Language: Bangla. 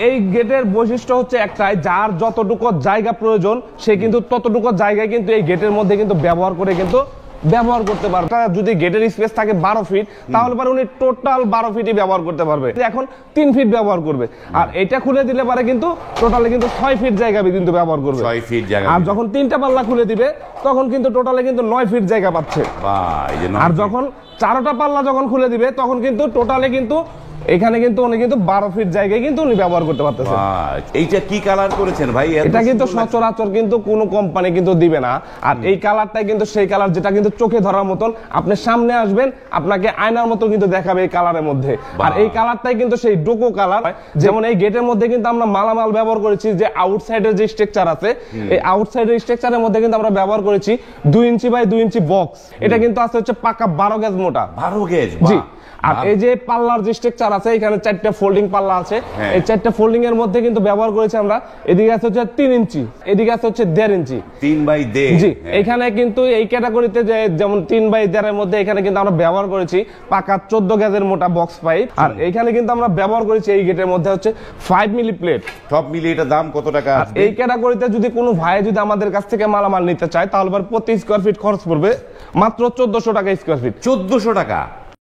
এই গেটের বৈশিষ্ট্য হচ্ছে একটাই, যার যতটুকু জায়গা প্রয়োজন সে কিন্তু ততটুকু জায়গায় কিন্তু এই গেটের মধ্যে কিন্তু ব্যবহার করে কিন্তু ব্যবহার করতে পারবে। যদি গেটের স্পেস থাকে 12 ফিট তাহলে পরে উনি টোটাল 12 ফিটই ব্যবহার করতে পারবে। এখন 3 ফিট ব্যবহার করবে, আর এটা খুলে দিলে পারে কিন্তু টোটালে কিন্তু 6 ফিট জায়গা কিন্তু ব্যবহার করবে। 6 ফিট জায়গা। আর যখন 3টা পাল্লা খুলে দিবে তখন কিন্তু টোটালে কিন্তু 9 ফিট জায়গা পাচ্ছে। আর যখন 4টা পাল্লা যখন খুলে দিবে তখন কিন্তু টোটালে কিন্তু এখানে কিন্তু উনি কিন্তু 12 ফিট জায়গায় কিন্তু উনি ব্যবহার করতে পারতেছেন। এইটা কি কালার করেছেন ভাই? এটা কিন্তু সচরাচর কিন্তু কোনো কোম্পানি কিন্তু দিবে না। আর এই কালারটাই কিন্তু সেই কালার যেটা কিন্তু চোখে ধরার মতন, আপনি সামনে আসবেন আপনাকে আয়নার মতো কিন্তু দেখাবে এই কালারের মধ্যে। আর এই কালারটাই কিন্তু সেই ডোকো কালার। যেমন এই গেটের মধ্যে কিন্তু আমরা মালামাল ব্যবহার করেছি যে আউটসাইডের যে স্ট্রাকচার আছে, এই আউটসাইডের স্ট্রাকচারের মধ্যে কিন্তু আমরা ব্যবহার করেছি 2 ইঞ্চি বাই 2 ইঞ্চি বক্স। এটা কিন্তু আছে হচ্ছে পাকা 12 গেজ মোটা। 12 গেজ? জি। আর এই যে পাল্লার যে স্ট্রাকচার আছে, এখানে 4টা ফোল্ডিং পাল্লা আছে। এই 4টা ফোল্ডিং এর মধ্যে কিন্তু ব্যবহার করেছি আমরা, এদিকে আছে হচ্ছে 3 ইঞ্চি, এদিকে আছে হচ্ছে 1.5 ইঞ্চি। 3 বাই 1.5। জি। এখানে কিন্তু এই ক্যাটাগরিতে যে যেমন 3 বাই 1.5 এর মধ্যে এখানে কিন্তু আমরা ব্যবহার করেছি পাকা 14 গেজের মোটা বক্স পাইপ। আর এখানে কিন্তু আমরা ব্যবহার করেছি এই গেটের মধ্যে হচ্ছে 5 মিলি প্লেট। সব মিলিয়ে এটা দাম কত টাকা আসবে? এই ক্যাটাগরিতে যদি কোনো ভাই যদি আমাদের কাছ থেকে মালামাল নিতে চায় তাহলে প্রতি স্কয়ার ফিট খরচ পড়বে মাত্র 1400 টাকা স্কয়ার ফিট। 1400 টাকা?